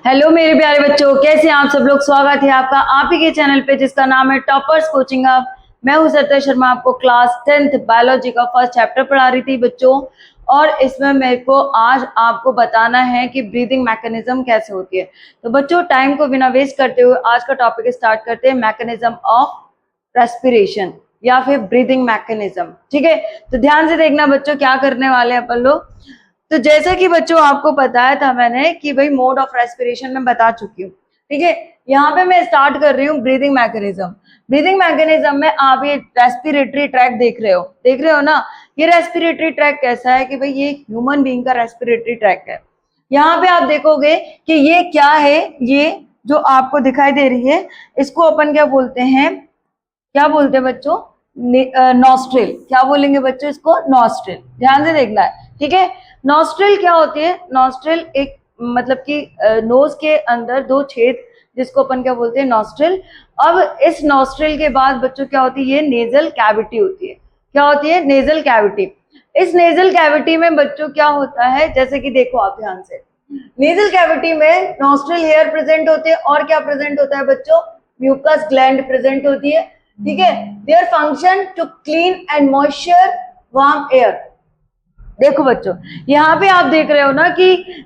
Hello मेरे प्यारे बच्चों, कैसे हैं आप सब लोग। स्वागत है आपका आप ही के चैनल पे जिसका नाम है टॉपर्स कोचिंग हब। मैं हूं सत्य शर्मा, आपको क्लास 10th बायोलॉजी का फर्स्ट चैप्टर पढ़ा रही थी बच्चों। और इसमें मेरे को आज आपको बताना है कि ब्रीदिंग मैकेनिज्म कैसे होती है। तो बच्चों, टाइम को बिना वेस्ट करते हुए आज का टॉपिक स्टार्ट करते हैं, मैकेनिज्म ऑफ रेस्पिरेशन या फिर ब्रीदिंग मैकेनिज्म। ठीक है, तो ध्यान से देखना बच्चों, क्या करने वाले हैं अपन लोग। तो जैसा कि बच्चों आपको बताया था मैंने कि भाई मोड ऑफ रेस्पिरेशन में बता चुकी हूँ। ठीक है, यहाँ पे मैं स्टार्ट कर रही हूँ ब्रीदिंग मैकेनिज्म। ब्रीदिंग मैकेनिज्म में आप ये रेस्पिरेटरी ट्रैक देख रहे हो ना। ये रेस्पिरेटरी ट्रैक कैसा है कि भाई ये ह्यूमन बीइंग का रेस्पिरेटरी ट्रैक है। यहाँ पे आप देखोगे कि ये क्या है, ये जो आपको दिखाई दे रही है इसको अपन क्या बोलते हैं, बच्चों, नॉस्ट्रिल। क्या बोलेंगे बच्चों इसको? नॉस्ट्रिल। ध्यान से देखना है, ठीक है। नॉस्ट्रिल क्या होती है? नॉस्ट्रिल एक मतलब कि नोज के अंदर दो छेद, जिसको अपन क्या बोलते हैं? नॉस्ट्रिल। अब इस नॉस्ट्रिल के बाद बच्चों क्या होती है? ये नेजल कैविटी होती है। क्या होती है? Nasal cavity. इस नेजल कैविटी में बच्चों क्या होता है, जैसे कि देखो आप ध्यान से, नेजल कैविटी में नॉस्ट्रिल हेयर प्रेजेंट होते हैं और क्या प्रेजेंट होता है बच्चों? म्यूकस ग्लैंड प्रेजेंट होती है। ठीक है, their function to clean and moisture warm air. देखो बच्चों, यहाँ पे आप देख रहे हो ना कि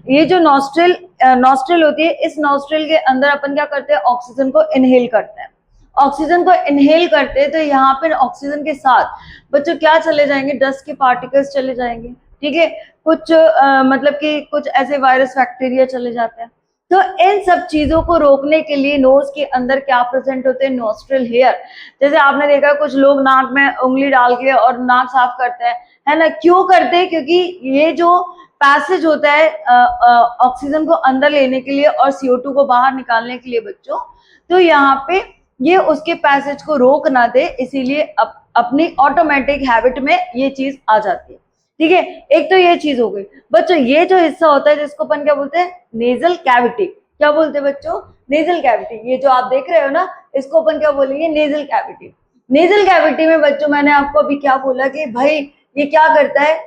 ये जो नॉस्ट्रिल होती है, इस नॉस्ट्रिल के अंदर अपन क्या करते हैं? ऑक्सीजन को इनहेल करते हैं। ऑक्सीजन को इनहेल करते हैं तो यहाँ पे ऑक्सीजन के साथ बच्चों क्या चले जाएंगे? डस्ट के पार्टिकल्स चले जाएंगे। ठीक है, कुछ मतलब कि कुछ ऐसे वायरस बैक्टीरिया चले जाते हैं। तो इन सब चीजों को रोकने के लिए नोज के अंदर क्या प्रेजेंट होते हैं? Nostril hair. जैसे आपने देखा कुछ लोग नाक में उंगली डाल के और नाक साफ करते हैं, है ना। क्यों करते हैं? क्योंकि ये जो पैसेज होता है ऑक्सीजन को अंदर लेने के लिए और CO2 को बाहर निकालने के लिए बच्चों, तो यहाँ पे ये उसके पैसेज को रोक ना दे, इसीलिए अपनी ऑटोमेटिक हैबिट में ये चीज आ जाती है। ठीक है, एक तो ये चीज हो गई बच्चों। ये जो हिस्सा होता है जिसको अपन क्या बोलते हैं? Nasal cavity. क्या बोलते हैं बच्चों? Nasal cavity. ये जो आप देख रहे हो ना, इसको अपन क्या बोलेंगे? Nasal cavity. नेजल कैविटी में बच्चों मैंने आपको अभी क्या बोला कि भाई ये क्या करता है?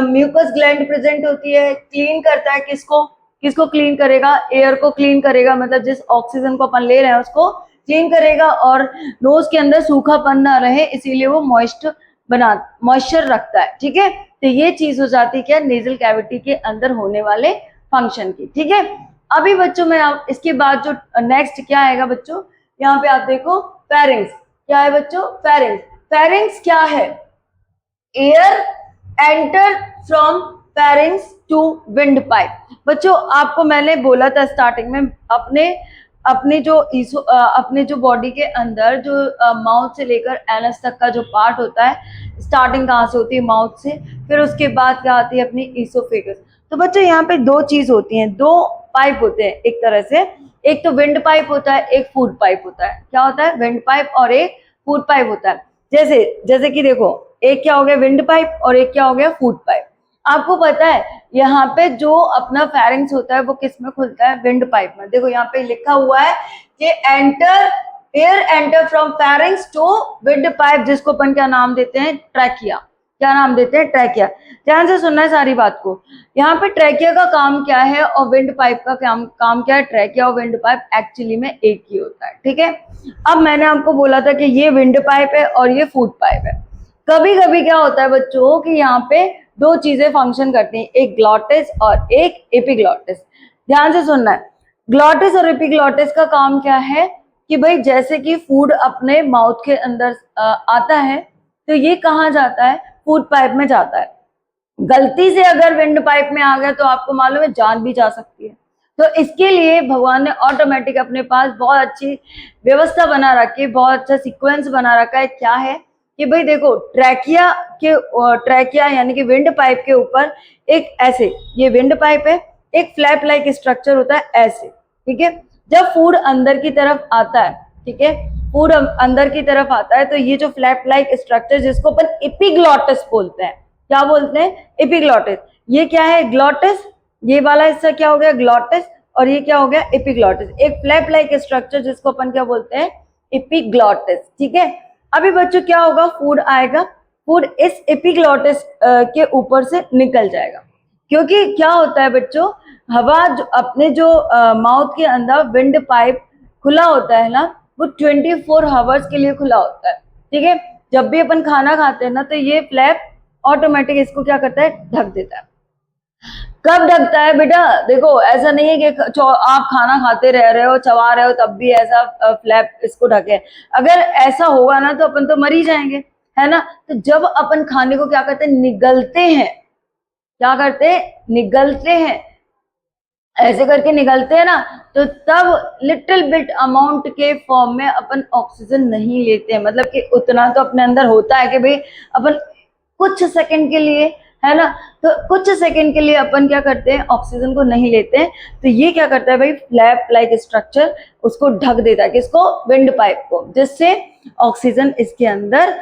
म्यूकस ग्लैंड प्रेजेंट होती है, क्लीन करता है। किसको क्लीन करेगा? एयर को क्लीन करेगा, मतलब जिस ऑक्सीजन को अपन ले रहे हैं उसको क्लीन करेगा, और नोज के अंदर सूखापन ना रहे इसीलिए वो मॉइस्चर रखता है। ठीक है, तो ये चीज हो जाती है क्या? नेजल कैविटी के अंदर होने वाले फंक्शन की। ठीक है, अभी बच्चों में आप इसके बाद जो नेक्स्ट क्या आएगा बच्चों, यहाँ पे आप देखो फेरिंग्स। क्या है बच्चों? फेरिंग्स। फेरिंग्स क्या है? Air enter from pharynx to windpipe. बच्चों आपको मैंने बोला था स्टार्टिंग में, अपने जो बॉडी के अंदर जो माउथ से लेकर एनस तक का जो पार्ट होता है, स्टार्टिंग कहाँ से होती है? माउथ से। फिर उसके बाद क्या आती है? अपनी ईसोफेगस। तो बच्चों यहाँ पे दो चीज होती हैं, दो पाइप होते हैं एक तरह से। एक तो विंड पाइप होता है, एक फूड पाइप होता है। क्या होता है? विंड पाइप और एक फूड पाइप होता है। जैसे कि देखो, एक क्या हो गया? विंड पाइप और एक क्या हो गया? Food pipe. आपको पता है यहाँ पे जो अपना फेरिंग्स होता है वो किस में खुलता है? विंड पाइप में। देखो यहाँ पे लिखा हुआ है कि air enter from pharynx to windpipe, जिसको अपन क्या नाम देते हैं? ट्रैकिया। क्या नाम देते हैं? ट्रैकिया। ध्यान से सुनना है सारी बात को। यहाँ पे ट्रैकिया का काम क्या है और विंड पाइप का काम क्या है? ट्रैकिया और विंड पाइप एक्चुअली में एक ही होता है। ठीक है, अब मैंने आपको बोला था कि ये विंड पाइप है और ये फूड पाइप है। कभी कभी क्या होता है बच्चों कि यहाँ पे दो चीजें फंक्शन करती हैं, एक ग्लॉटिस और एक एपिग्लॉटिस। ध्यान से सुनना है, ग्लॉटिस और एपिग्लॉटिस का काम क्या है कि भाई जैसे कि फूड अपने माउथ के अंदर आता है, तो ये कहाँ जाता है? फूड पाइप में जाता है। गलती से अगर विंड पाइप में आ गया तो आपको मालूम है जान भी जा सकती है। तो इसके लिए भगवान ने ऑटोमेटिक अपने पास बहुत अच्छी व्यवस्था बना रखी है, बहुत अच्छा सीक्वेंस बना रखा है। क्या है कि भाई देखो, ट्रैकिया यानी कि विंड पाइप के ऊपर एक ऐसे, ये विंड पाइप है, एक फ्लैप लाइक स्ट्रक्चर होता है ऐसे। ठीक है, जब फूड अंदर की तरफ आता है, ठीक है, फूड अंदर की तरफ आता है, तो ये जो फ्लैप लाइक स्ट्रक्चर जिसको अपन एपिग्लॉटिस बोलते हैं, क्या बोलते हैं? एपिग्लॉटिस। ये क्या है? ग्लॉटिस। ये वाला हिस्सा क्या हो गया? ग्लॉटिस। और ये क्या हो गया? एपिग्लॉटिस। एक फ्लैप लाइक स्ट्रक्चर जिसको अपन क्या बोलते हैं? एपिग्लॉटिस। ठीक है, अभी बच्चों क्या होगा? फूड आएगा, फूड इस एपिग्लॉटिस के ऊपर से निकल जाएगा। क्योंकि क्या होता है बच्चों, हवा जो अपने जो माउथ के अंदर विंड पाइप खुला होता है ना, वो 24 आवर्स के लिए खुला होता है, ठीक है। जब भी अपन खाना खाते हैं ना, तो ये फ्लैप ऑटोमेटिक इसको क्या करता है, ढक देता है। कब ढकता है बेटा, देखो ऐसा नहीं है कि आप खाना खाते रह रहे हो, चबा रहे हो, तब भी ऐसा फ्लैप इसको ढके। अगर ऐसा होगा ना तो अपन तो मर ही जाएंगे, है ना। तो जब अपन खाने को क्या करते हैं, निगलते हैं, क्या करते हैं, निगलते हैं, ऐसे करके निकलते हैं ना, तो तब लिटिल बिट अमाउंट के फॉर्म में अपन ऑक्सीजन नहीं लेते हैं। मतलब कि उतना तो अपने अंदर होता है कि भाई अपन कुछ सेकंड के लिए, है ना, तो कुछ सेकंड के लिए अपन क्या करते हैं, ऑक्सीजन को नहीं लेते हैं। तो ये क्या करता है भाई, फ्लैप लाइक स्ट्रक्चर उसको ढक देता है, किसको, विंड पाइप को, जिससे ऑक्सीजन इसके अंदर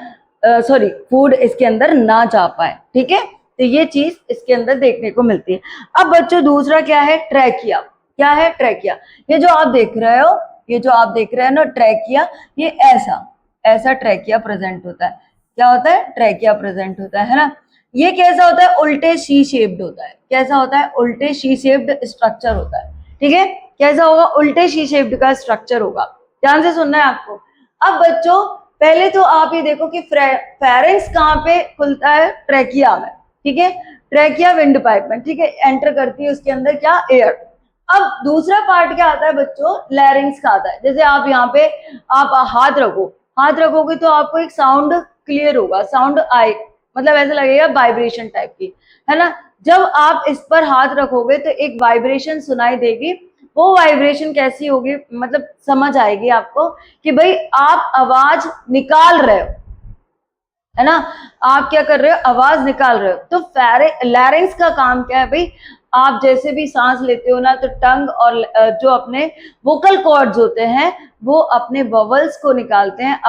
फूड इसके अंदर ना जा पाए, ठीक है। तो ये चीज इसके अंदर देखने को मिलती है। अब बच्चों दूसरा क्या है, ट्रैकिया। क्या है, ट्रैकिया। ये जो आप देख रहे हो, ये जो आप देख रहे हैं ना, ट्रैकिया, ये ऐसा ट्रैकिया प्रेजेंट होता है। क्या होता है, ट्रैकिया प्रेजेंट होता है ना। ये कैसा होता है, उल्टे सी शेप्ड होता है। कैसा होता है, उल्टे सी शेप्ड स्ट्रक्चर होता है, ठीक है। कैसा होगा, उल्टे सी शेप्ड का स्ट्रक्चर होगा। ध्यान से सुनना है आपको। अब बच्चों पहले तो आप ये देखो कि फेरेंक्स कहाँ पे खुलता है, ट्रैकिया में, ठीक है। ट्रैकिया विंड पाइप में, ठीक है, एंटर करती है उसके अंदर क्या, एयर। अब दूसरा पार्ट क्या आता है बच्चों, लैरिंग्स का आता है। जैसे आप यहाँ पे आप हाथ रखो, हाथ रखोगे तो आपको एक साउंड क्लियर होगा, साउंड आए, मतलब ऐसा लगेगा वाइब्रेशन टाइप की, है ना। जब आप इस पर हाथ रखोगे तो एक वाइब्रेशन सुनाई देगी। वो वाइब्रेशन कैसी होगी, मतलब समझ आएगी आपको कि भाई आप आवाज निकाल रहे हो, है ना, आप क्या कर रहे हो, आवाज निकाल रहे हो। तो लैरिंग्स का काम क्या है भाई, आप जैसे भी सांस लेते हो ना, तो टंग और जो अपने वोकल कॉर्ड्स होते हैं वो अपने वोवल्स को निकालते हैं,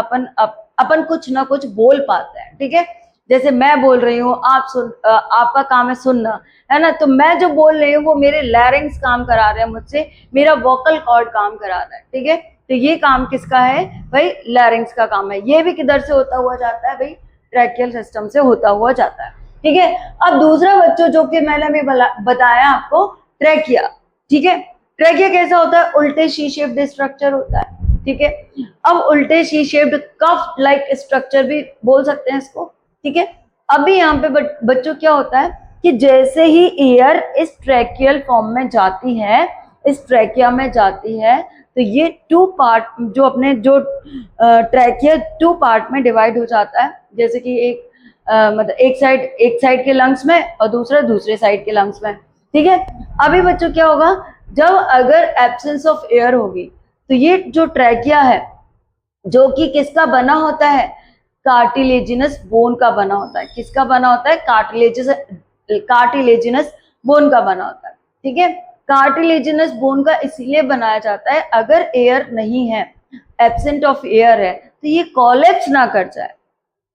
अपन कुछ ना कुछ बोल पाते हैं, ठीक है। जैसे मैं बोल रही हूँ, आपका काम है सुनना, है ना। तो मैं जो बोल रही हूँ वो मेरे लैरिंग्स काम करा रहे हैं मुझसे, मेरा वोकल कॉर्ड काम करा रहा है, ठीक है। तो ये काम किसका है भाई, लैरिंग्स का काम है। ये भी किधर से होता हुआ जाता है भाई, ट्रैकियल सिस्टम से होता हुआ जाता है, ठीक है। अब दूसरा बच्चों जो कि मैंने अभी बताया आपको, ट्रैकिया, ठीक है। ट्रैकिया कैसा होता है, उल्टे सी शेप्ड स्ट्रक्चर होता है, ठीक है। अब उल्टे सी शेप्ड कफ लाइक स्ट्रक्चर भी बोल सकते हैं इसको, ठीक है। अभी यहाँ पे बच्चों क्या होता है कि जैसे ही एयर इस ट्रैकियल फॉर्म में जाती है, इस ट्रैकिया में जाती है, तो ये टू पार्ट जो अपने जो ट्रैकिया टू पार्ट में डिवाइड हो जाता है। जैसे कि मतलब एक साइड के लंग्स में और दूसरा दूसरे साइड के लंग्स में, ठीक है। अभी बच्चों क्या होगा, जब अगर एब्सेंस ऑफ एयर होगी तो ये जो ट्रैकिया है, जो कि किसका बना होता है, कार्टिलेजिनस बोन का बना होता है। किसका बना होता है, कार्टिलेजिनस बोन का बना होता है, ठीक है। कार्टिलेजिनस बोन का इसलिए बनाया जाता है, अगर एयर नहीं है, एब्सेंट ऑफ एयर है, तो ये कोलैप्स ना कर जाए,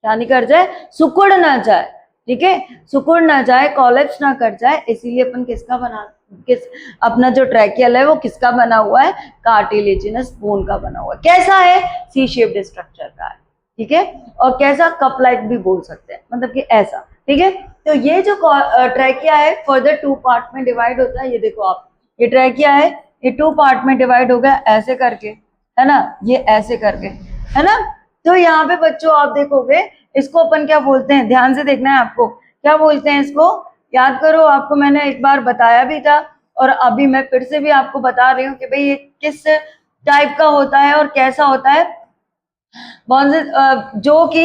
क्या नहीं कर जाए, सिकुड़ ना जाए, ठीक है, सिकुड़ ना जाए, कोलैप्स ना कर जाए। इसीलिए अपन अपना जो ट्रैकियल है वो किसका बना हुआ है, कार्टिलेजिनस बोन का बना हुआ है। कैसा है, सी शेप्ड स्ट्रक्चर का है, ठीक है। और कैसा, कप लाइक भी बोल सकते हैं, मतलब कि ऐसा, ठीक है। तो ये जो ट्रैकिया है फर्दर टू पार्ट में डिवाइड होता है। ये देखो आप, ये ट्रैकिया है, ये टू पार्ट में डिवाइड हो गया ऐसे करके, है ना, ये ऐसे करके, है ना। तो यहाँ पे बच्चों आप देखोगे, इसको अपन क्या बोलते हैं, ध्यान से देखना है आपको, क्या बोलते हैं इसको, याद करो, आपको मैंने एक बार बताया भी था और अभी मैं फिर से भी आपको बता रही हूँ कि भाई ये किस टाइप का होता है और कैसा होता है। जो कि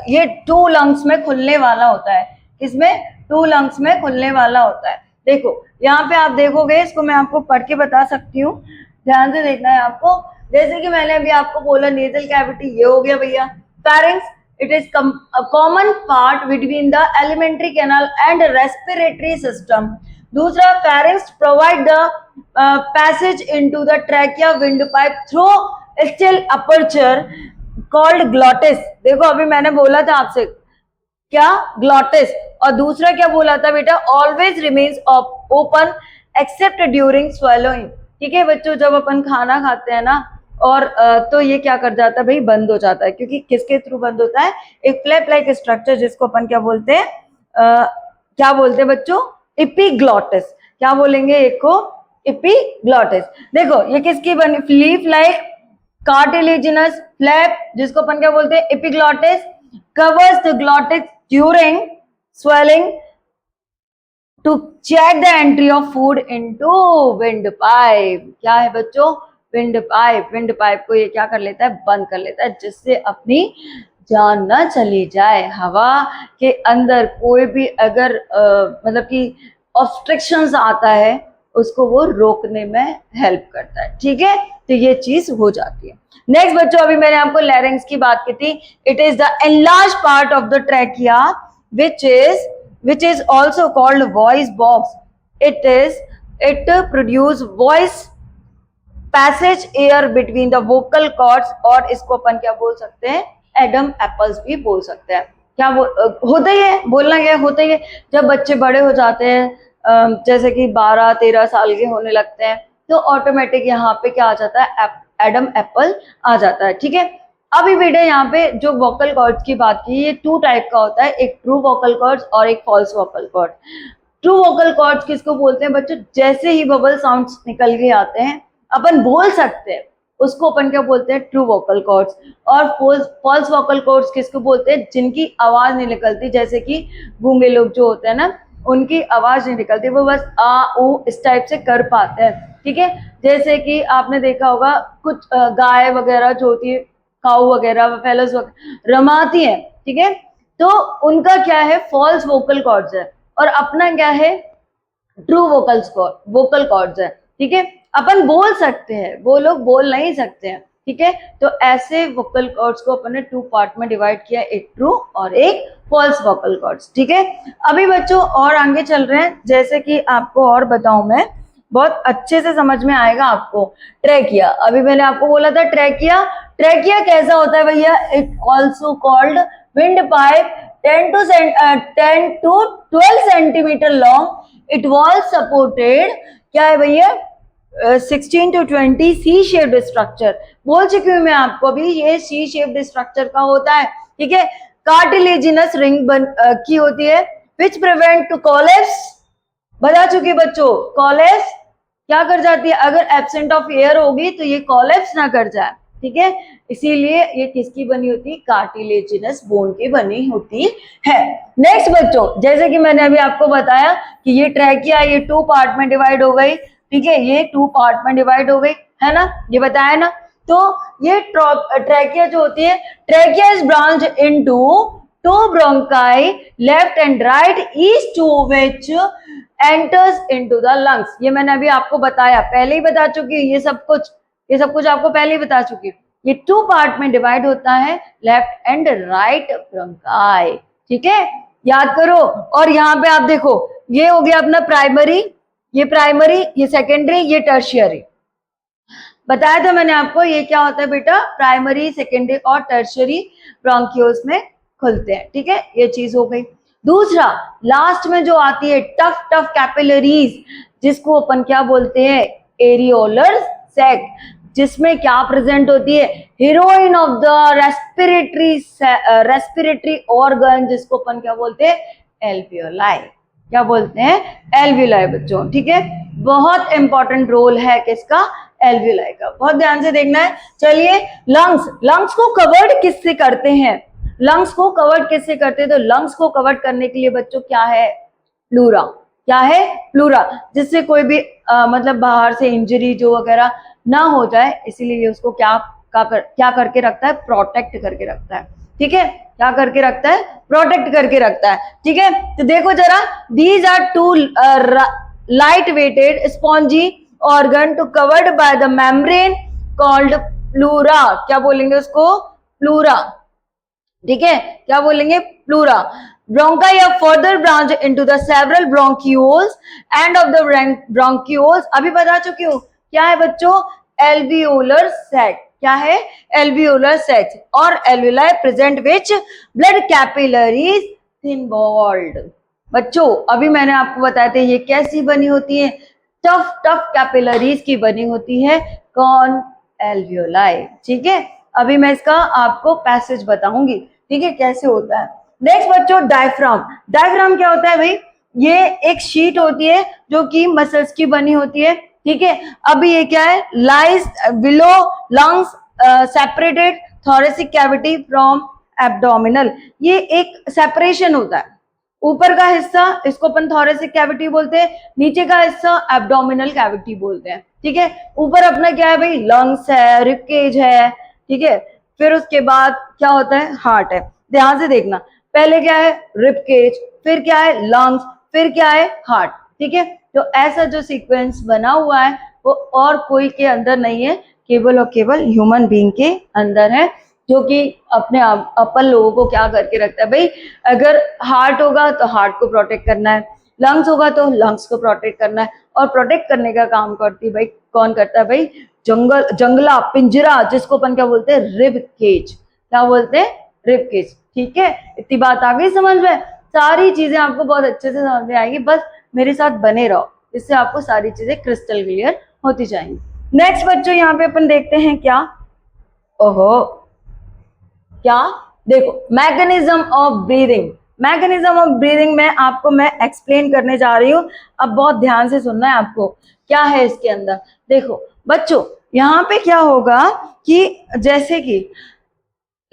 ये टू लंग्स में खुलने वाला होता है। किसमें, टू लंग्स में खुलने वाला होता है। देखो यहाँ पे आप देखोगे, इसको मैं आपको पढ़ के बता सकती हूँ, ध्यान से देखना है आपको। जैसे कि मैंने अभी आपको बोला, नेजल कैविटी ये हो गया भैया, pharynx, it is common part between the alimentary canal and respiratory system. दूसरा, pharynx provide the passage into the trachea wind pipe through still aperture called glottis. देखो अभी मैंने बोला था आपसे क्या, ग्लॉटिस। और दूसरा क्या बोला था बेटा, always remains open accept during swallowing, ठीक है बच्चों। जब अपन खाना खाते हैं ना, और तो ये क्या कर जाता है भाई, बंद हो जाता है। क्योंकि किसके थ्रू बंद होता है, एक फ्लैप लाइक स्ट्रक्चर जिसको अपन क्या बोलते हैं, क्या बोलते हैं बच्चों, एपिग्लॉटिस। क्या बोलेंगे एक को? एपिग्लॉटिस। देखो ये किसकी बनी? लीफ लाइक कार्टिलेजिनस फ्लैप, जिसको अपन क्या बोलते हैं? Epiglottis. Covers the glottis during swelling to check the entry of food into windpipe. क्या है बच्चों? Wind pipe. विंड पाइप को ये क्या कर लेता है? बंद कर लेता है, जिससे अपनी जान न चली जाए। हवा के अंदर कोई भी अगर मतलब कि ऑब्स्ट्रक्शंस आता है, उसको वो रोकने में हेल्प करता है। ठीक है, तो ये चीज हो जाती है। नेक्स्ट बच्चों, अभी मैंने आपको लैरिंग्स की बात की थी। It is the enlarge part of the trachea which is also called voice box. It produce voice passage air between the vocal cords, और इसको अपन क्या बोल सकते हैं? एडम एप्पल्स भी बोल सकते हैं। क्या होता ही है, बोलना क्या होता ही है। जब बच्चे बड़े हो जाते हैं, जैसे कि 12-13 साल के होने लगते हैं, तो ऑटोमेटिक यहाँ पे क्या आ जाता है? एडम एप्पल आ जाता है। ठीक है, अभी बेटा यहाँ पे जो वोकल कॉर्ड्स की बात की, ये 2 टाइप का होता है, एक ट्रू वोकल कॉर्ड्स और एक false vocal cord. True vocal cords किसको बोलते हैं बच्चों? जैसे ही बबल साउंड्स निकल के आते हैं, अपन बोल सकते हैं, उसको अपन क्या बोलते हैं? True vocal cords. और फॉल्स वोकल कॉर्ड्स किसको बोलते हैं? जिनकी आवाज नहीं निकलती, जैसे कि गूंगे लोग जो होते हैं ना, उनकी आवाज नहीं निकलती, वो बस आ ऊ इस टाइप से कर पाते हैं। ठीक है, जैसे कि आपने देखा होगा कुछ गाय वगैरह जो होती है, काऊ वगैरह, फेलस वगैरह रमाती हैं। ठीक है, तो उनका क्या है? फॉल्स वोकल कॉर्ड्स है, और अपना क्या है? ट्रू वोकल कॉर्ड्स है। ठीक है, अपन बोल सकते हैं, वो लोग बोल नहीं सकते हैं। ठीक है, तो ऐसे वोकल कॉर्ड्स को अपन ने 2 पार्ट में डिवाइड किया, एक ट्रू और एक फॉल्स वोकल कॉर्ड्स। ठीक है, अभी बच्चों और आगे चल रहे हैं। जैसे कि आपको और बताऊं मैं, बहुत अच्छे से समझ में आएगा आपको। ट्रैकिया, अभी मैंने आपको बोला था ट्रैकिया। ट्रैकिया कैसा होता है भैया? It also called wind pipe, 10 to 12 centimetre long. It was supported, क्या है भैया? 16 to 20 सी शेप्ड स्ट्रक्चर। बोल चुकी हूँ मैं आपको अभी, ये सी शेप्ड स्ट्रक्चर का होता है। ठीक है, कार्टिलेजिनस रिंग की होती है, विच प्रिवेंट टू कोलैप्स। बता चुकी बच्चों, कोलैप्स क्या कर जाती है? अगर एब्सेंट ऑफ एयर होगी तो ये कोलैप्स ना कर जाए। ठीक है, इसीलिए ये किसकी बनी होती है? कार्टिलेजिनस बोन की बनी होती है। नेक्स्ट बच्चों, जैसे कि मैंने अभी आपको बताया कि ये ट्रैकिया, ये 2 पार्ट में डिवाइड हो गई। ठीक है, ये 2 पार्ट में डिवाइड हो गई, है ना, ये बताया ना। तो ये ट्रैकिया जो होती है, trachea is branch into 2 bronchi, left and right, each to which enters into the lungs. ये मैंने अभी आपको बताया, पहले ही बता चुकी, ये सब कुछ आपको पहले ही बता चुकी। ये 2 पार्ट में डिवाइड होता है, लेफ्ट एंड राइट ब्रोंकाई। ठीक है, याद करो। और यहाँ पे आप देखो, ये हो गया अपना प्राइमरी, ये सेकेंडरी, ये टर्शियरी। बताया था मैंने आपको ये क्या होता है बेटा? प्राइमरी, सेकेंडरी और टर्शियरी ब्रोंकियोल्स में खुलते हैं। ठीक है, ये चीज हो गई। दूसरा, लास्ट में जो आती है टफ कैपिलरीज, जिसको अपन क्या बोलते हैं? एरियोलर सैक, जिसमें क्या प्रेजेंट होती है? Heroine of the respiratory organ, जिसको अपन क्या बोलते हैं? एल्वियोलाई। क्या बोलते हैं? एल्वियोलाई बच्चों। ठीक है, बहुत इंपॉर्टेंट रोल है किसका? एल्वियोलाई का। बहुत ध्यान से देखना है। चलिए, लंग्स को कवर्ड किससे करते हैं? लंग्स को कवर्ड किससे करते हैं? तो लंग्स को कवर्ड करने के लिए बच्चों क्या है? प्लूरा। क्या है? प्लूरा, जिससे कोई भी मतलब बाहर से इंजरी जो वगैरह ना हो जाए, इसीलिए उसको क्या करके रखता है? प्रोटेक्ट करके रखता है। ठीक है, क्या करके रखता है? प्रोटेक्ट करके रखता है। ठीक है, तो देखो जरा, these are 2 light weighted spongy organ to covered by the membrane called pleura. क्या बोलेंगे उसको? प्लूरा। ठीक है, क्या बोलेंगे? Pleura. Bronchi are further branch into the several bronchioles end of the bronchioles। अभी बता चुकी हूँ, क्या है बच्चों? alveolar sac। क्या है? alveolar sac। और alveoli present which blood capillaries thin walled। बच्चों अभी मैंने आपको बताया था ये कैसी बनी होती है? टफ कैपिलरीज की बनी होती है। कौन? alveoli। ठीक है, अभी मैं इसका आपको पैसेज बताऊंगी। ठीक है, कैसे होता है। नेक्स्ट बच्चों, डायफ्राम। डायफ्राम क्या होता है भाई? ये एक शीट होती है जो कि मसल्स की बनी होती है, ठीक है। अभी ये क्या है, lies below lungs separated thoracic cavity from abdominal. ये एक सेपरेशन होता है, ऊपर का हिस्सा इसको अपन थोरेसिक कैविटी बोलते हैं, नीचे का हिस्सा एब्डोमिनल कैविटी बोलते हैं, ठीक है। ऊपर अपना क्या है भाई, लंग्स है, रिब केज है, ठीक है। फिर उसके बाद क्या होता है, हार्ट है। ध्यान से देखना, पहले क्या है, रिब केज, फिर क्या है, लंग्स, फिर क्या है, हार्ट, ठीक है। तो ऐसा जो सीक्वेंस बना हुआ है वो और कोई के अंदर नहीं है, केवल और केवल ह्यूमन बीइंग के अंदर है, जो कि अपने अपन लोगों को क्या करके रखता है भाई, अगर हार्ट होगा तो हार्ट को प्रोटेक्ट करना है, लंग्स होगा तो लंग्स को प्रोटेक्ट करना है, और प्रोटेक्ट करने का काम करती भाई कौन करता है भाई, जंगला पिंजरा, जिसको अपन क्या बोलते हैं, रिब केज, क्या बोलते हैं, रिब केज, ठीक है। इतनी बात आ गई समझ में, सारी चीजें आपको बहुत अच्छे से समझ में आएगी, बस मेरे साथ बने रहो, इससे आपको सारी चीजें क्रिस्टल क्लियर होती जाएंगी। नेक्स्ट बच्चों यहाँ पे अपन देखते हैं क्या, ओहो क्या, देखो mechanism of breathing. Mechanism of breathing में आपको मैं एक्सप्लेन करने जा रही हूँ, अब बहुत ध्यान से सुनना है आपको, क्या है इसके अंदर। देखो बच्चों, यहाँ पे क्या होगा कि जैसे कि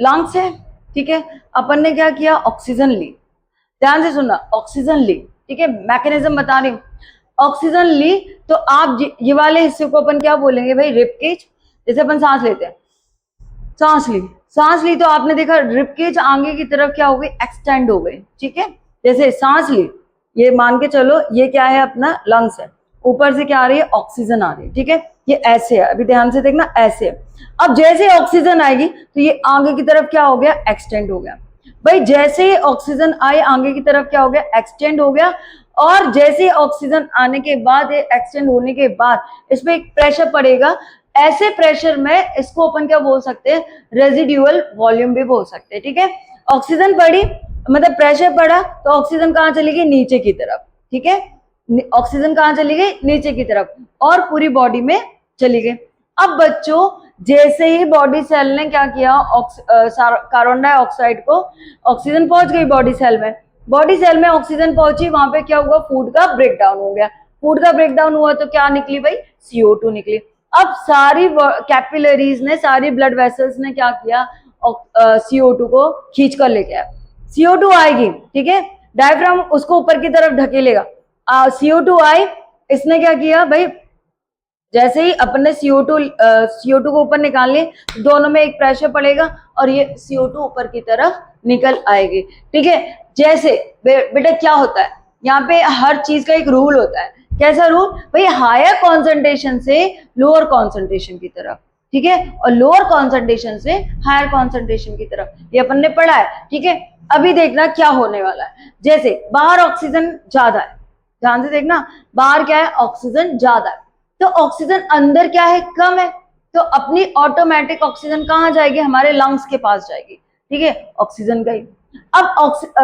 लंग्स है, ठीक है, अपन ने क्या किया, ऑक्सीजन ली, ध्यान से सुनना, ऑक्सीजन ली, ठीक है, मैकेनिज्म बता रही हूँ। ऑक्सीजन ली तो आप ये वाले हिस्से को अपन क्या बोलेंगे भाई, रिब केज। जैसे अपन सांस लेते हैं, सांस ली, सांस ली तो आपने देखा रिब केज आगे की तरफ क्या हो गई, एक्सटेंड हो गई, ठीक है। जैसे सांस ली, ये मान के चलो ये क्या है, अपना लंग्स है, ऊपर से क्या आ रही है, ऑक्सीजन आ रही है, ठीक है, ये ऐसे है, अभी ध्यान से देखना, ऐसे है। अब जैसे ऑक्सीजन आएगी तो ये आगे की तरफ क्या हो गया, एक्सटेंड हो गया। भाई जैसे ही ऑक्सीजन आई आगे की तरफ क्या हो गया, एक्सटेंड हो गया, और जैसे ऑक्सीजन आने के बाद, एक्सटेंड होने के बाद इसमें एक प्रेशर पड़ेगा, ऐसे प्रेशर में इसको अपन क्या बोल सकते हैं, रेजिडुअल वॉल्यूम भी बोल सकते हैं, ठीक है। ऑक्सीजन पड़ी, मतलब प्रेशर पड़ा, तो ऑक्सीजन कहाँ चली गई, नीचे की तरफ, ठीक है, ऑक्सीजन कहाँ चली गई, नीचे की तरफ, और पूरी बॉडी में चली गई। अब बच्चों जैसे ही बॉडी सेल ने क्या किया, कार्बन डाइऑक्साइड को, ऑक्सीजन पहुंच गई बॉडी सेल में, बॉडी सेल में ऑक्सीजन पहुंची, वहां पे क्या हुआ, फूड का ब्रेकडाउन हो गया, फूड का ब्रेकडाउन हुआ तो क्या निकली भाई, CO2 निकली। अब सारी कैपिलरीज ने, सारी ब्लड वेसल्स ने क्या किया, CO2 को खींच कर लेके आया, CO2 आएगी, ठीक है, डायफ्राम उसको ऊपर की तरफ ढकेलेगा, CO2 आई, इसने क्या किया भाई, जैसे ही अपन ने CO2 को ऊपर निकाल लिए, दोनों में एक प्रेशर पड़ेगा और ये CO2 ऊपर की तरफ निकल आएगी, ठीक है। जैसे बेटा क्या होता है, यहाँ पे हर चीज का एक रूल होता है, कैसा रूल भाई, हायर कॉन्सेंट्रेशन से लोअर कॉन्सेंट्रेशन की तरफ, ठीक है, और लोअर कॉन्सेंट्रेशन से हायर कॉन्सेंट्रेशन की तरफ, ये अपन ने पढ़ा है, ठीक है। अभी देखना क्या होने वाला है, जैसे बाहर ऑक्सीजन ज्यादा है, ध्यान से देखना, बाहर क्या है, ऑक्सीजन ज्यादा है, तो ऑक्सीजन अंदर क्या है, कम है, तो अपनी ऑटोमेटिक ऑक्सीजन कहाँ जाएगी, हमारे लंग्स के पास जाएगी, ठीक है, ऑक्सीजन गई। अब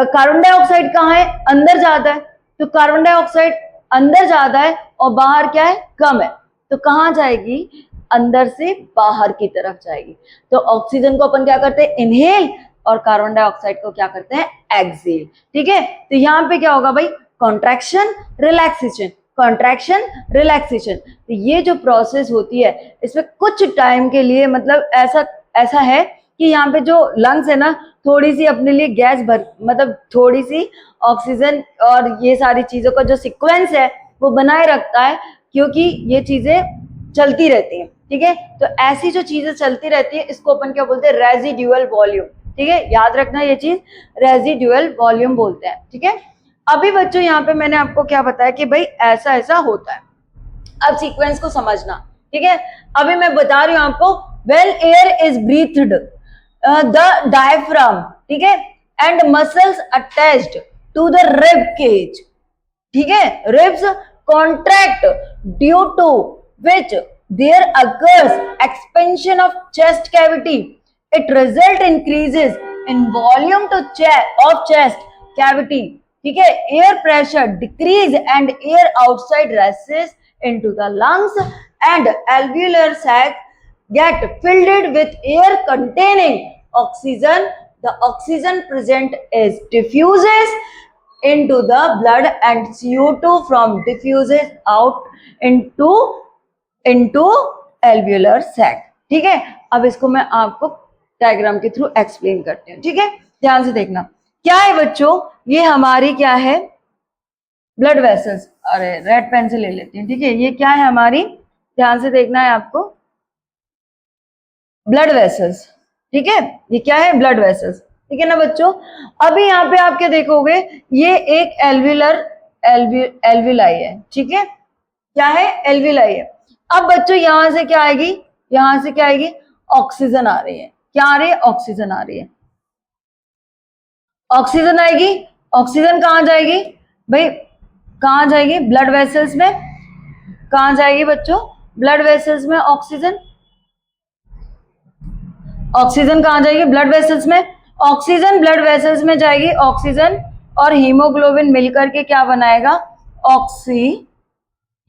कार्बन डाइऑक्साइड कहाँ है, अंदर ज्यादा है, तो कार्बन डाइऑक्साइड अंदर ज्यादा है और बाहर क्या है, कम है, तो कहाँ जाएगी, अंदर से बाहर की तरफ जाएगी। तो ऑक्सीजन को अपन क्या करते हैं, इनहेल, और कार्बन डाइऑक्साइड को क्या करते हैं, एक्सहेल, ठीक है। तो यहाँ पे क्या होगा भाई, कॉन्ट्रैक्शन रिलैक्सेशन, कॉन्ट्रैक्शन रिलैक्सेशन। तो ये जो प्रोसेस होती है इसमें कुछ टाइम के लिए, मतलब ऐसा है कि यहाँ पे जो लंग्स है ना, थोड़ी सी अपने लिए गैस भर, मतलब थोड़ी सी ऑक्सीजन और ये सारी चीजों का जो सीक्वेंस है वो बनाए रखता है, क्योंकि ये चीजें चलती रहती हैं, ठीक है। तो ऐसी जो चीजें चलती रहती है इसको अपन क्या बोलते हैं, रेजिडुअल वॉल्यूम, ठीक है, याद रखना ये चीज, रेजिडुअल वॉल्यूम बोलते हैं, ठीक है। अभी बच्चों यहाँ पे मैंने आपको क्या बताया कि भाई ऐसा ऐसा होता है, अब सीक्वेंस को समझना, ठीक है। अभी मैं बता रही हूँ आपको, well air is breathed the diaphragm, ठीक है, and muscles attached to the rib cage, ठीक है, ribs contract due to which there occurs expansion of chest cavity, it result increases in volume to of chest cavity, ठीक है, air pressure decrease and air outside rushes into the lungs and alveolar sac get filled with air containing oxygen. The oxygen present is diffuses into the blood and CO2 from diffuses out into alveolar sac. ठीक है, अब इसको मैं आपको diagram के through explain करती हूँ. ठीक है, ध्यान से देखना. क्या है बच्चों, ये हमारी क्या है, ब्लड वेसल्स. अरे रेड पेन से ले लेती हूँ. ठीक है, ये क्या है हमारी, ध्यान से देखना है आपको, ब्लड वेसल्स. ठीक है, ये क्या है, ब्लड वेसल्स. ठीक है ना बच्चों. अभी यहाँ पे आप क्या देखोगे, ये एक एल्विलाई है. ठीक है, क्या है, एल्विलाई है. अब बच्चों यहां से क्या आएगी, यहां से क्या आएगी, ऑक्सीजन आ रही है. क्या आ रही है, ऑक्सीजन आ रही है. ऑक्सीजन आएगी. ऑक्सीजन कहां जाएगी भाई, कहां जाएगी, ब्लड वेसल्स में. कहां जाएगी बच्चों, ब्लड वेसल्स में ऑक्सीजन. ऑक्सीजन कहां जाएगी, ब्लड वेसल्स में. ऑक्सीजन ब्लड वेसल्स में जाएगी. ऑक्सीजन और हीमोग्लोबिन मिलकर के क्या बनाएगा, ऑक्सी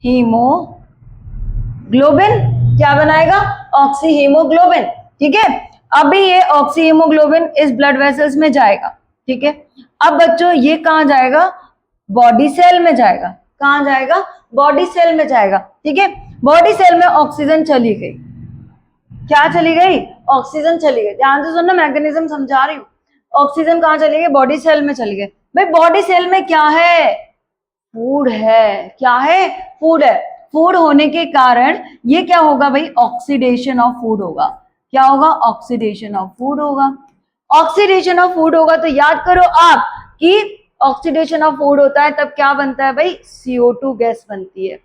हीमोग्लोबिन. क्या बनाएगा, ऑक्सी हीमोग्लोबिन. ठीक है, अभी ये ऑक्सी हीमोग्लोबिन इस ब्लड वेसल्स में जाएगा. ठीक है, अब बच्चों ये कहां जाएगा, बॉडी सेल में जाएगा. कहां जाएगा, बॉडी सेल में जाएगा. ठीक है, बॉडी सेल में ऑक्सीजन चली गई. क्या चली गई, ऑक्सीजन चली गई. ध्यान से सुनना, मैकेनिज्म समझा रही हूँ. ऑक्सीजन कहां चली गई, बॉडी सेल में चली गई. भाई बॉडी सेल में क्या है, फूड है. क्या है, फूड है. फूड होने के कारण ये क्या होगा भाई, ऑक्सीडेशन ऑफ फूड होगा. क्या होगा, ऑक्सीडेशन ऑफ फूड होगा. ऑक्सीडेशन ऑफ फूड होगा तो याद करो आप कि ऑक्सीडेशन ऑफ फूड होता है तब क्या बनता है भाई, CO2 गैस बनती है.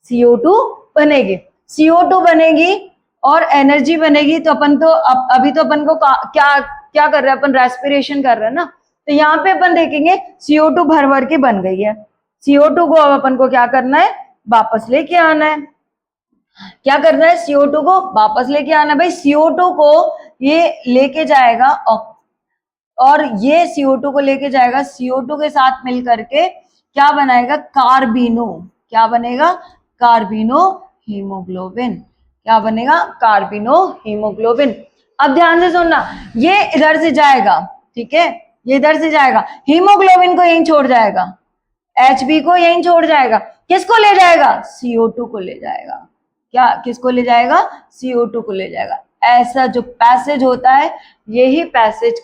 CO2 बनेगी. CO2 बनेगी और एनर्जी बनेगी. तो अपन तो अभी तो अपन को क्या क्या कर रहे हैं, अपन रेस्पिरेशन कर रहे हैं ना. तो यहाँ पे अपन देखेंगे CO2 भर भर के बन गई है. CO2 को अब अपन को क्या करना है, वापस लेके आना है. क्या करना है, CO2 को वापस लेके आना है. भाई CO2 को ये लेके जाएगा और ये CO2 को लेके जाएगा. CO2 के साथ मिल करके क्या बनाएगा, कार्बिनो. क्या बनेगा, कार्बिनो हीमोग्लोबिन. क्या बनेगा, कार्बिनो हीमोग्लोबिन. अब ध्यान से सुनना, ये इधर से जाएगा. ठीक है, ये इधर से जाएगा, हीमोग्लोबिन को यहीं छोड़ जाएगा, HB को यहीं छोड़ जाएगा. किसको ले जाएगा, CO2 को ले जाएगा. क्या, किसको ले जाएगा, CO2 को ले जाएगा. ऐसा जो पैसेज होता है, यही पैसेज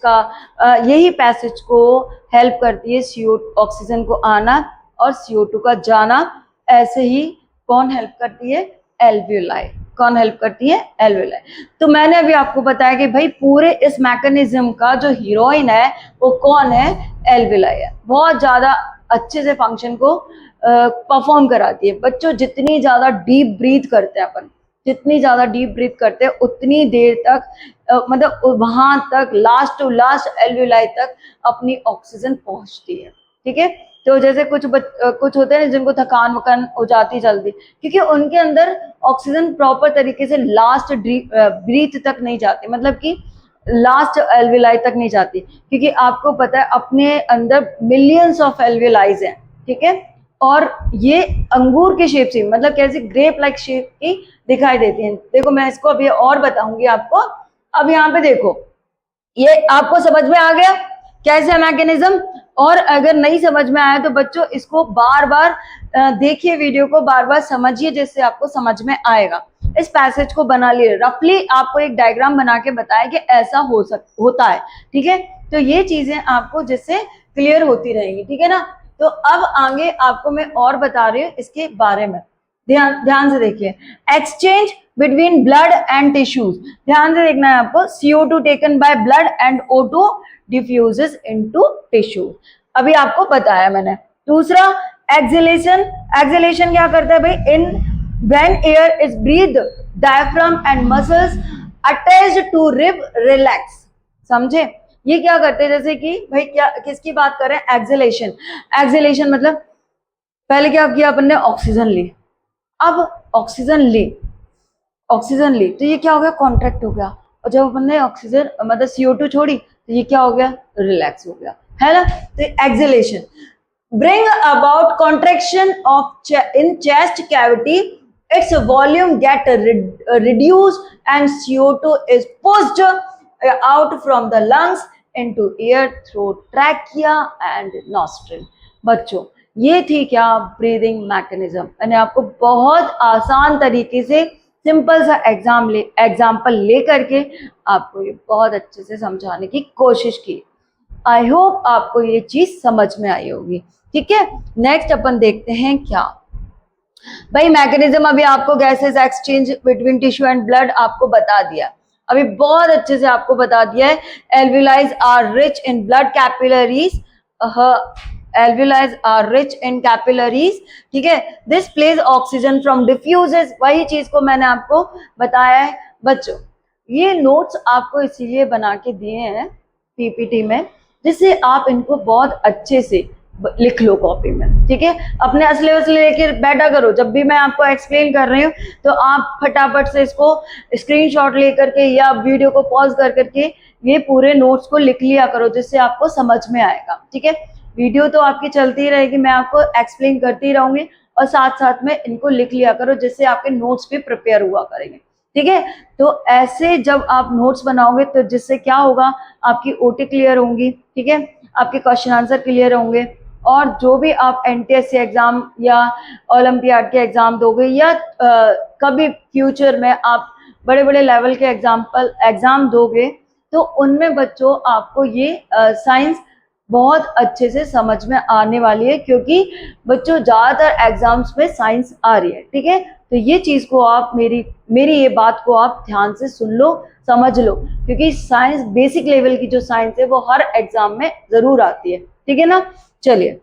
को हेल्प करती है CO2 ऑक्सीजन को आना और CO2 का जाना. ऐसे ही कौन हेल्प करती है, एल्वियोलाई. कौन हेल्प करती है, एल्वियोलाई. तो मैंने अभी आपको बताया कि भाई पूरे इस मैकेनिज्म का जो हीरोइन है वो कौन है, एल्वियोलाई है. बहुत ज्यादा अच्छे से फंक्शन को परफॉर्म कराती है. बच्चों जितनी ज्यादा डीप ब्रीथ करते हैं अपन, जितनी ज्यादा डीप ब्रीथ करते हैं उतनी देर तक मतलब वहां तक लास्ट टू लास्ट एल्वियोलाई तक अपनी ऑक्सीजन पहुंचती है. ठीक है, तो जैसे कुछ होते हैं जिनको थकान वकान हो जाती जल्दी, क्योंकि उनके अंदर ऑक्सीजन प्रॉपर तरीके से लास्ट ब्रीथ तक नहीं जाती, मतलब कि लास्ट एल्वियोलाई तक नहीं जाती. क्योंकि आपको पता है अपने अंदर मिलियंस ऑफ एल्वियोलाइज हैं. ठीक है, और ये अंगूर के शेप से, मतलब कैसे, ग्रेप लाइक शेप की दिखाई देती हैं. देखो मैं इसको अभी और बताऊंगी आपको. अब यहाँ पे देखो, ये आपको समझ में आ गया कैसे मैकेनिज्म. और अगर नहीं समझ में आया तो बच्चों इसको बार बार देखिए, वीडियो को बार बार समझिए जिससे आपको समझ में आएगा. इस पैसेज को बना लिए, रफली आपको एक डायग्राम बना के बताया कि ऐसा होता है. ठीक है, तो ये चीजें आपको जिससे क्लियर होती रहेंगी. ठीक है ना. तो अब आगे आपको मैं और बता रही हूँ इसके बारे में. ध्यान से देखिए, exchange between blood and tissues. ध्यान से देखना है आपको. CO2 taken by blood and O2 diffuses into tissue. अभी आपको बताया मैंने. दूसरा, एक्सहेलेशन. एक्सहेलेशन क्या करता है भाई, in when air is breathe diaphragm and muscles attached to rib relax. समझे, ये क्या करते हैं, जैसे कि भाई क्या, किसकी बात कर रहे हैं, एक्सहेलेशन. एक्सहेलेशन मतलब पहले क्या किया अपन ने, ऑक्सीजन ली. अब ऑक्सीजन ली तो ये क्या हो गया, कॉन्ट्रैक्ट हो गया. और जब अपन ने ऑक्सीजन मतलब CO2 छोड़ी तो ये क्या हो गया, रिलैक्स हो गया, है ना. तो exhalation bring about contraction of in chest cavity, its volume get reduced and CO2 is pushed out from the lungs into air through trachea and nostril. बच्चों ये थी क्या ब्रीदिंग मैकेनिज्म। मैंने आपको बहुत आसान तरीके से सिंपल सा एग्जाम्पल ले करके आपको ये बहुत अच्छे से समझाने की कोशिश की। आई होप आपको ये चीज समझ में आई होगी। ठीक है, नेक्स्ट अपन देखते हैं क्या भाई मैकेनिज्म। अभी आपको gases exchange between tissue and blood आपको बता दिया, अभी बहुत अच्छे से आपको बता दिया है। Alveoli are rich in blood capillaries, alveoli are rich in capillaries. ठीक है, this place oxygen from diffuses, वही चीज को मैंने आपको बताया है बच्चों। ये नोट्स आपको इसीलिए बना के दिए हैं पीपीटी में, जिससे आप इनको बहुत अच्छे से लिख लो कॉपी में। ठीक है, अपने असले लेके बैठा करो, जब भी मैं आपको एक्सप्लेन कर रही हूँ तो आप फटाफट से इसको स्क्रीनशॉट लेकर के या वीडियो को पॉज कर करके ये पूरे नोट्स को लिख लिया करो, जिससे आपको समझ में आएगा। ठीक है, वीडियो तो आपकी चलती रहेगी, मैं आपको एक्सप्लेन करती रहूंगी और साथ साथ में इनको लिख लिया करो, जिससे आपके नोट्स भी प्रिपेयर हुआ करेंगे। ठीक है, तो ऐसे जब आप नोट्स बनाओगे तो जिससे क्या होगा, आपकी ओटी क्लियर होंगी। ठीक है, आपके क्वेश्चन आंसर क्लियर होंगे, और जो भी आप एनटीएससी एग्जाम या ओलंपियाड के एग्जाम दोगे या कभी फ्यूचर में आप बड़े बड़े लेवल के एग्जाम दोगे, तो उनमें बच्चों आपको ये साइंस बहुत अच्छे से समझ में आने वाली है, क्योंकि बच्चों ज्यादातर एग्जाम्स में साइंस आ रही है। ठीक है, तो ये चीज को आप मेरी ये बात को आप ध्यान से सुन लो, समझ लो, क्योंकि साइंस बेसिक लेवल की जो साइंस है वो हर एग्जाम में जरूर आती है। ठीक है ना, चलिए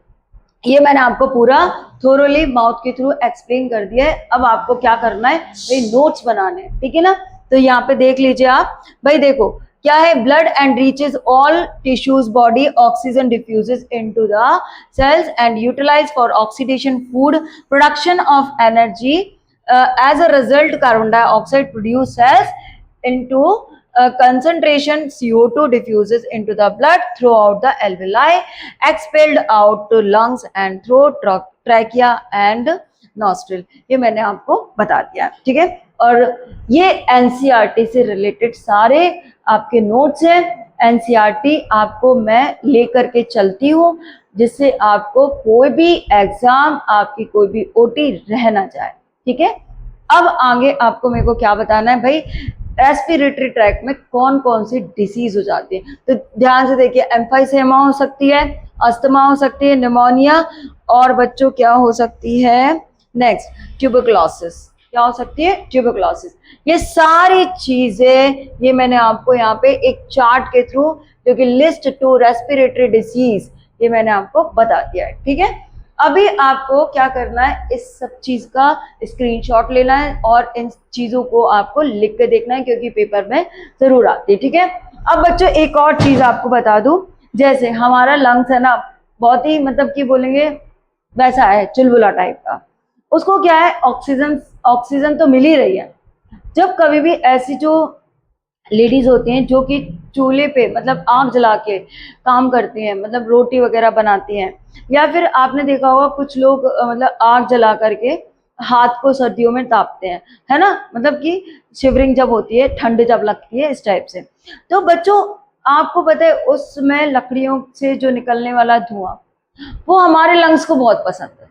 ये मैंने आपको पूरा थोरोली माउथ के थ्रू एक्सप्लेन कर दिया है। अब आपको क्या करना है भाई, नोट्स बनाने हैं। ठीक है ना, तो यहाँ पे देख लीजिए आप भाई, देखो क्या है, blood and reaches all tissues body, oxygen diffuses into the cells and utilize for oxidation, food production of energy, as a result carbon dioxide produce cells into concentration CO2 diffuses into the blood throughout the alveoli, expelled out to lungs and throat, trachea and nostril। ये मैंने आपको बता दिया। ठीक है, और ये NCERT से रिलेटेड सारे आपके नोट्स हैं। एनसीईआरटी आपको मैं लेकर के चलती हूँ, जिससे आपको कोई भी एग्जाम, आपकी कोई भी ओटी रह ना जाए। ठीक है, अब आगे आपको मेरे को क्या बताना है भाई, रेस्पिरेटरी ट्रैक में कौन कौन सी डिसीज हो जाती है। तो ध्यान से देखिए, एम्फाइसेमा हो सकती है, अस्थमा हो सकती है, निमोनिया, और बच्चों क्या हो सकती है नेक्स्ट, ट्यूबरकुलोसिस। क्या हो सकती है, ट्यूबरकुलोसिस। ये सारी चीजें ये मैंने आपको यहाँ पे एक चार्ट के थ्रू, जो कि लिस्ट टू रेस्पिरेटरी डिसीज, ये मैंने आपको बता दिया है। ठीक है, अभी आपको क्या करना है, इस सब चीज का स्क्रीनशॉट लेना है और इन चीजों को आपको लिख के देखना है, क्योंकि पेपर में जरूर आती है। ठीक है, अब बच्चों एक और चीज आपको बता दूं, जैसे हमारा लंग्स है ना, बहुत ही मतलब कि बोलेंगे वैसा है चुलबुला टाइप का, उसको क्या है, ऑक्सीजन तो मिल ही रही है। जब कभी भी ऐसी जो लेडीज होती हैं जो कि चूल्हे पे मतलब आग जला के काम करती हैं, मतलब रोटी वगैरह बनाती हैं, या फिर आपने देखा होगा कुछ लोग मतलब आग जला करके हाथ को सर्दियों में तापते हैं, है ना, मतलब कि शिवरिंग जब होती है, ठंड जब लगती है, इस टाइप से। तो बच्चों आपको पता है उसमें लकड़ियों से जो निकलने वाला धुआं वो हमारे लंग्स को बहुत पसंद है।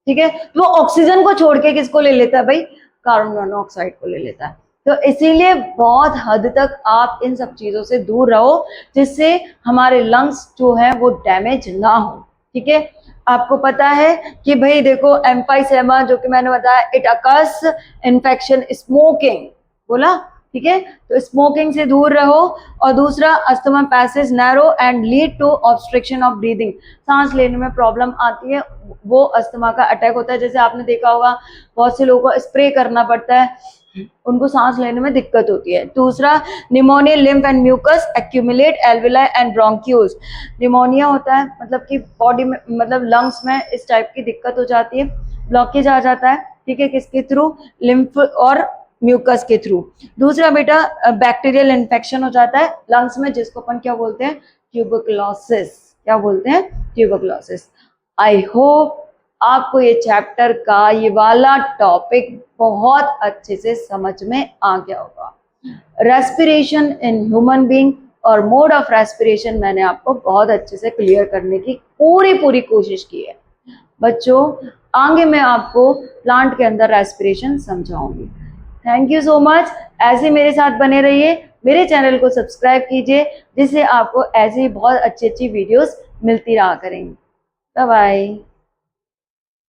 ठीक है, तो वो ऑक्सीजन को छोड़ के किसको ले लेता है भाई, कार्बन मोनोऑक्साइड को ले लेता है। तो इसीलिए बहुत हद तक आप इन सब चीजों से दूर रहो, जिससे हमारे लंग्स जो है वो डैमेज ना हो। ठीक है, आपको पता है कि भाई देखो एम्फाइसेमा जो कि मैंने बताया, इट अकर्स इन्फेक्शन स्मोकिंग बोला। ठीक है, तो स्मोकिंग से दूर रहो। और दूसरा, asthma passage narrow and lead to obstruction of breathing, सांस लेने में प्रॉब्लम आती है, वो अस्थमा का अटैक होता है। जैसे आपने देखा होगा बहुत से लोगों को स्प्रे करना पड़ता है, उनको सांस लेने में दिक्कत होती है। दूसरा, pneumonia lymph and mucus accumulate alveoli and bronchioles, pneumonia होता है मतलब कि बॉडी में मतलब लंग्स में इस टाइप की दिक्कत हो जाती है, ब्लॉकेज आ जाता है। ठीक है, किसके थ्रू, लिम्फ और म्यूकस के थ्रू। दूसरा बेटा, बैक्टीरियल इन्फेक्शन हो जाता है लंग्स में, जिसको अपन क्या बोलते हैं, ट्यूबरकुलोसिस। क्या बोलते हैं, ट्यूबरकुलोसिस। आई होप आपको ये चैप्टर का ये वाला टॉपिक बहुत अच्छे से समझ में आ गया होगा। रेस्पिरेशन इन ह्यूमन बीइंग और मोड ऑफ रेस्पिरेशन मैंने आपको बहुत अच्छे से क्लियर करने की पूरी कोशिश की है। बच्चों, आगे मैं आपको प्लांट के अंदर रेस्पिरेशन समझाऊंगी। Thank you so much. ऐसे मेरे साथ बने रहिए, मेरे चैनल को सब्सक्राइब कीजिए, जिससे आपको ऐसी बहुत अच्छी वीडियोस मिलती रहा करेंगी। Bye bye.